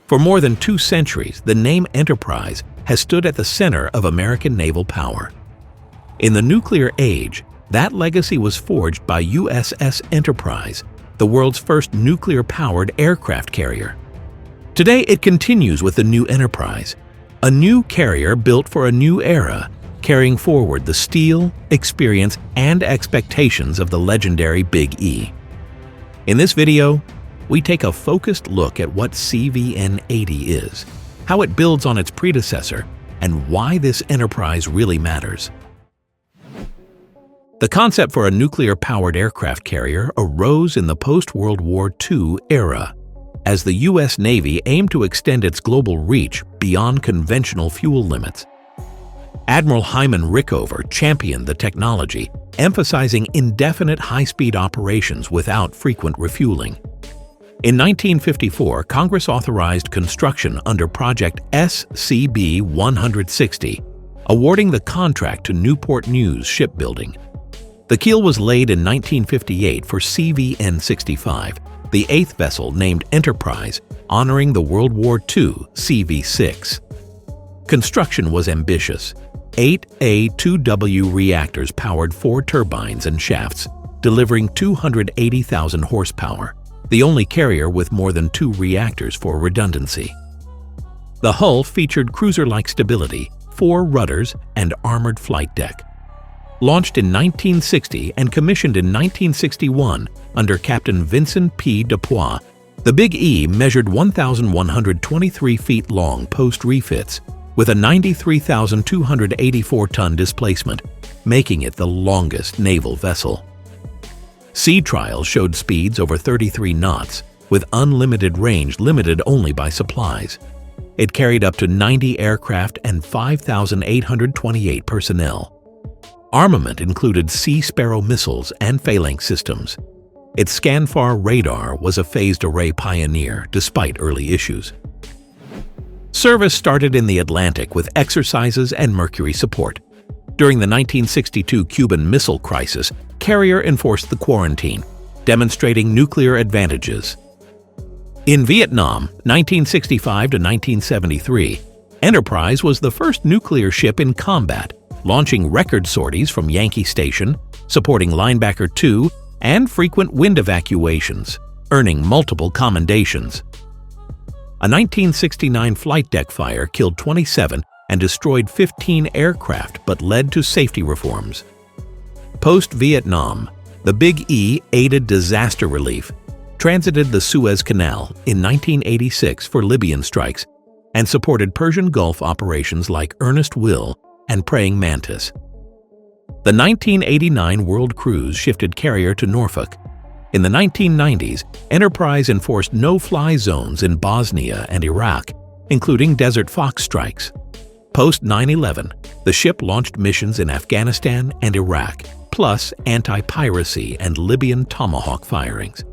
For more than 2 centuries, the name Enterprise has stood at the center of American naval power. In the nuclear age, that legacy was forged by USS Enterprise, the world's first nuclear-powered aircraft carrier. Today, it continues with the new Enterprise, a new carrier built for a new era, carrying forward the steel, experience, and expectations of the legendary Big E. In this video, we take a focused look at what CVN-80 is, how it builds on its predecessor, and why this Enterprise really matters. The concept for a nuclear-powered aircraft carrier arose in the post-World War II era, as the U.S. Navy aimed to extend its global reach beyond conventional fuel limits. Admiral Hyman Rickover championed the technology, emphasizing indefinite high-speed operations without frequent refueling. In 1954, Congress authorized construction under Project SCB-160, awarding the contract to Newport News Shipbuilding. The keel was laid in 1958 for CVN-65, the 8th vessel named Enterprise, honoring the World War II CV-6. Construction was ambitious. 8 A-2W reactors powered 4 turbines and shafts, delivering 280,000 horsepower, the only carrier with more than 2 reactors for redundancy. The hull featured cruiser-like stability, 4 rudders, and armored flight deck. Launched in 1960 and commissioned in 1961 under Captain Vincent P. Dupuis, the Big E measured 1,123 feet long post-refits, with a 93,284-ton displacement, making it the longest naval vessel. Sea trials showed speeds over 33 knots, with unlimited range limited only by supplies. It carried up to 90 aircraft and 5,828 personnel. Armament included Sea Sparrow missiles and phalanx systems. Its Scanfar radar was a phased array pioneer despite early issues. Service started in the Atlantic with exercises and Mercury support. During the 1962 Cuban Missile Crisis, carrier enforced the quarantine, demonstrating nuclear advantages. In Vietnam, 1965 to 1973, Enterprise was the first nuclear ship in combat, launching record sorties from Yankee Station, supporting Linebacker 2, and frequent wind evacuations, earning multiple commendations. A 1969 flight deck fire killed 27 and destroyed 15 aircraft but led to safety reforms. Post-Vietnam, the Big E aided disaster relief, transited the Suez Canal in 1986 for Libyan strikes, and supported Persian Gulf operations like Earnest Will and Praying Mantis. The 1989 World Cruise shifted carrier to Norfolk. In the 1990s, Enterprise enforced no-fly zones in Bosnia and Iraq, including Desert Fox strikes. Post 9/11, the ship launched missions in Afghanistan and Iraq, plus anti-piracy and Libyan Tomahawk firings.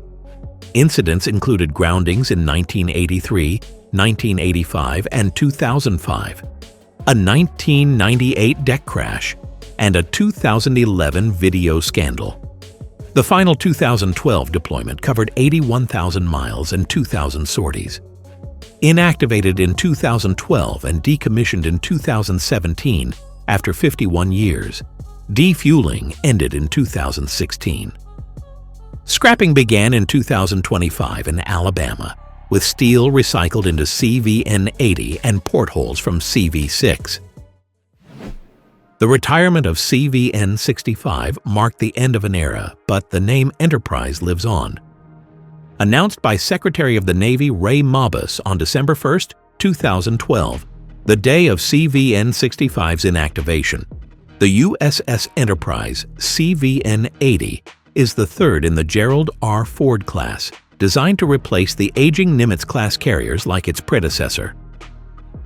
Incidents included groundings in 1983, 1985, and 2005, a 1998 deck crash, and a 2011 video scandal. The final 2012 deployment covered 81,000 miles and 2,000 sorties. Inactivated in 2012 and decommissioned in 2017 after 51 years, defueling ended in 2016. Scrapping began in 2025 in Alabama, with steel recycled into CVN-80 and portholes from CV-6. The retirement of CVN-65 marked the end of an era, but the name Enterprise lives on. Announced by Secretary of the Navy Ray Mabus on December 1, 2012, the day of CVN-65's inactivation, the USS Enterprise CVN-80 is the third in the Gerald R. Ford class, designed to replace the aging Nimitz-class carriers like its predecessor.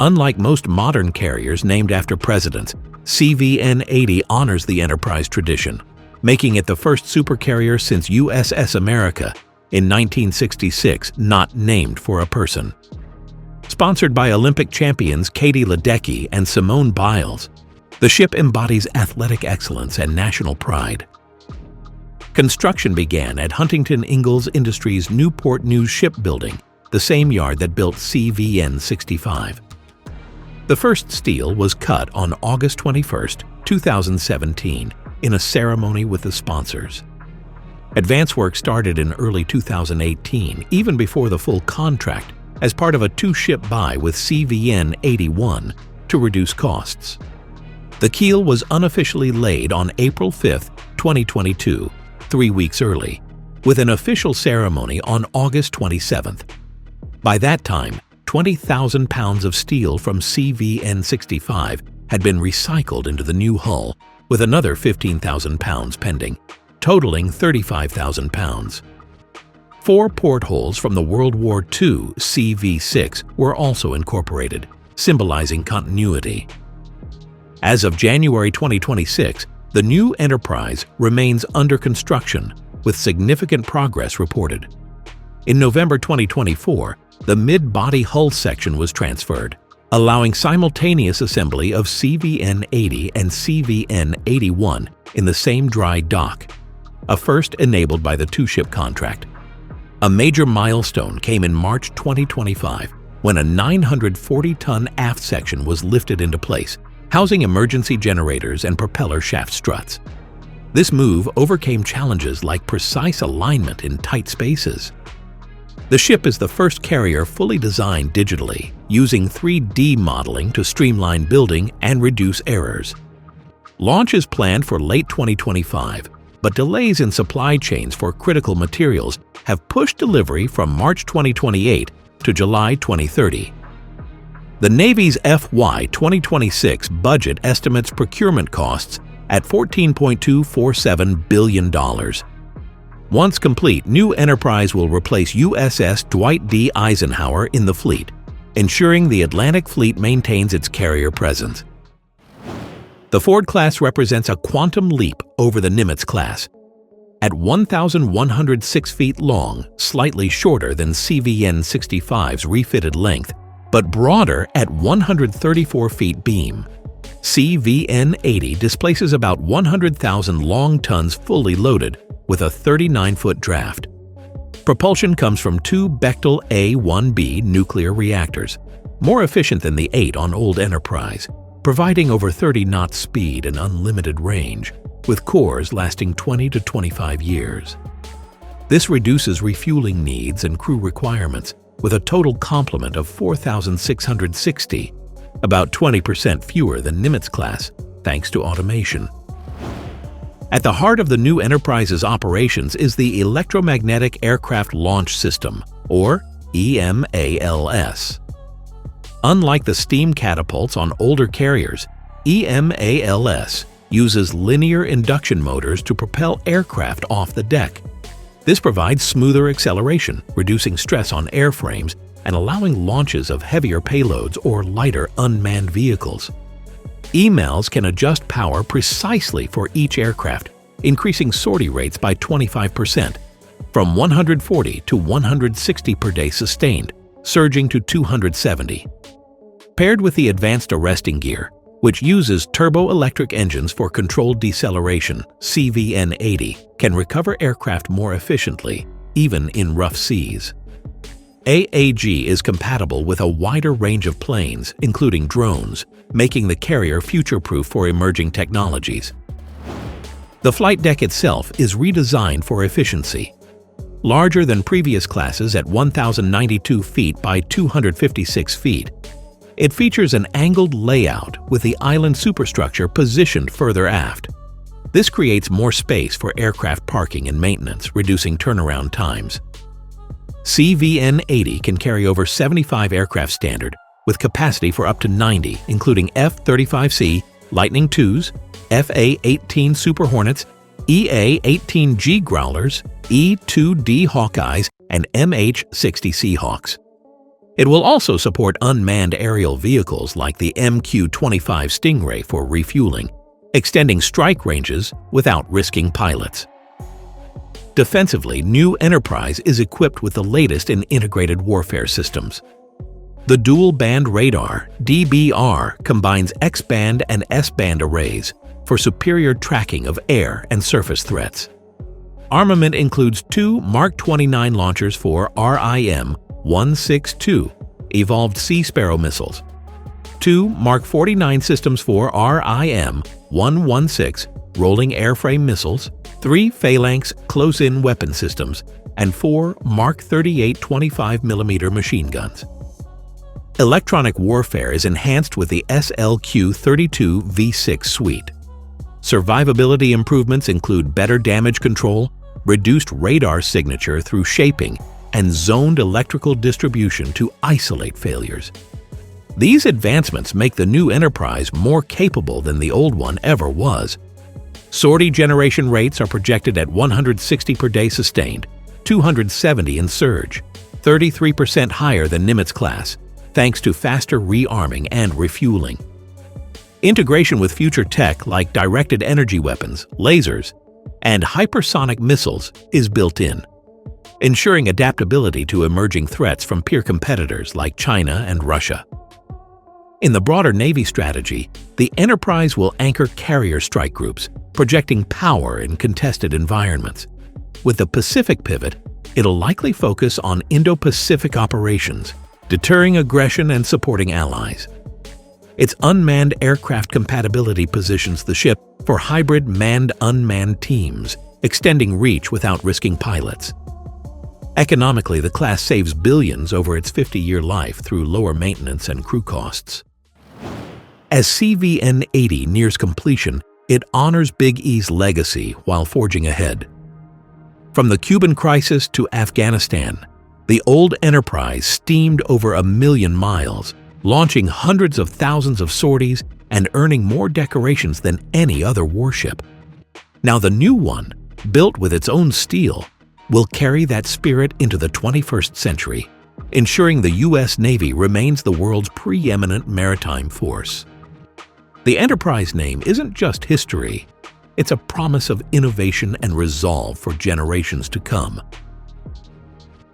Unlike most modern carriers named after presidents, CVN-80 honors the Enterprise tradition, making it the first supercarrier since USS America in 1966 not named for a person. Sponsored by Olympic champions Katie Ledecky and Simone Biles, the ship embodies athletic excellence and national pride. Construction began at Huntington Ingalls Industries' Newport News Shipbuilding, the same yard that built CVN-65. The first steel was cut on August 21, 2017, in a ceremony with the sponsors. Advance work started in early 2018, even before the full contract, as part of a two-ship buy with CVN-81 to reduce costs. The keel was unofficially laid on April 5, 2022, 3 weeks early, with an official ceremony on August 27. By that time, 20,000 pounds of steel from CVN-65 had been recycled into the new hull, with another 15,000 pounds pending, totaling 35,000 pounds. 4 portholes from the World War II CV-6 were also incorporated, symbolizing continuity. As of January 2026, the new Enterprise remains under construction, with significant progress reported. In November 2024, the mid-body hull section was transferred, allowing simultaneous assembly of CVN-80 and CVN-81 in the same dry dock, a first enabled by the two-ship contract. A major milestone came in March 2025 when a 940-ton aft section was lifted into place, housing emergency generators and propeller shaft struts. This move overcame challenges like precise alignment in tight spaces. The ship is the first carrier fully designed digitally, using 3D modeling to streamline building and reduce errors. Launch is planned for late 2025, but delays in supply chains for critical materials have pushed delivery from March 2028 to July 2030. The Navy's FY 2026 budget estimates procurement costs at $14.247 billion. Once complete, new Enterprise will replace USS Dwight D. Eisenhower in the fleet, ensuring the Atlantic Fleet maintains its carrier presence. The Ford class represents a quantum leap over the Nimitz class. At 1,106 feet long, slightly shorter than CVN-65's refitted length, but broader at 134 feet beam, CVN-80 displaces about 100,000 long tons fully loaded with a 39-foot draft. Propulsion comes from 2 Bechtel A-1B nuclear reactors, more efficient than the 8 on old Enterprise, providing over 30 knot speed and unlimited range, with cores lasting 20 to 25 years. This reduces refueling needs and crew requirements, with a total complement of 4,660, about 20% fewer than Nimitz class, thanks to automation. At the heart of the new Enterprise's operations is the Electromagnetic Aircraft Launch System, or EMALS. Unlike the steam catapults on older carriers, EMALS uses linear induction motors to propel aircraft off the deck. This provides smoother acceleration, reducing stress on airframes and allowing launches of heavier payloads or lighter unmanned vehicles. EMALS can adjust power precisely for each aircraft, increasing sortie rates by 25%, from 140 to 160 per day sustained, surging to 270. Paired with the advanced arresting gear, which uses turbo-electric engines for controlled deceleration, CVN-80 can recover aircraft more efficiently, even in rough seas. AAG is compatible with a wider range of planes, including drones, making the carrier future-proof for emerging technologies. The flight deck itself is redesigned for efficiency. Larger than previous classes at 1,092 feet by 256 feet, it features an angled layout with the island superstructure positioned further aft. This creates more space for aircraft parking and maintenance, reducing turnaround times. CVN-80 can carry over 75 aircraft standard, with capacity for up to 90, including F-35C, Lightning IIs, FA-18 Super Hornets, EA-18G Growlers, E-2D Hawkeyes, and MH-60 Seahawks. It will also support unmanned aerial vehicles like the MQ-25 Stingray for refueling, extending strike ranges without risking pilots. Defensively, new Enterprise is equipped with the latest in integrated warfare systems. The dual-band radar, DBR, combines X-band and S-band arrays for superior tracking of air and surface threats. Armament includes 2 Mark 29 launchers for RIM 162 Evolved Sea Sparrow missiles, 2 Mark 49 systems for RIM-116 rolling airframe missiles, 3 Phalanx close-in weapon systems, and 4 Mark 38 25mm machine guns. Electronic warfare is enhanced with the SLQ-32 V6 suite. Survivability improvements include better damage control, reduced radar signature through shaping, and zoned electrical distribution to isolate failures. These advancements make the new Enterprise more capable than the old one ever was. Sortie generation rates are projected at 160 per day sustained, 270 in surge, 33% higher than Nimitz class, thanks to faster rearming and refueling. Integration with future tech like directed energy weapons, lasers, and hypersonic missiles is built in, ensuring adaptability to emerging threats from peer competitors like China and Russia. In the broader Navy strategy, the Enterprise will anchor carrier strike groups, projecting power in contested environments. With the Pacific pivot, it'll likely focus on Indo-Pacific operations, deterring aggression and supporting allies. Its unmanned aircraft compatibility positions the ship for hybrid manned-unmanned teams, extending reach without risking pilots. Economically, the class saves billions over its 50-year life through lower maintenance and crew costs. As CVN-80 nears completion, it honors Big E's legacy while forging ahead. From the Cuban crisis to Afghanistan, the old Enterprise steamed over 1 million miles, launching hundreds of thousands of sorties and earning more decorations than any other warship. Now the new one, built with its own steel, will carry that spirit into the 21st century, ensuring the U.S. Navy remains the world's preeminent maritime force. The Enterprise name isn't just history, it's a promise of innovation and resolve for generations to come.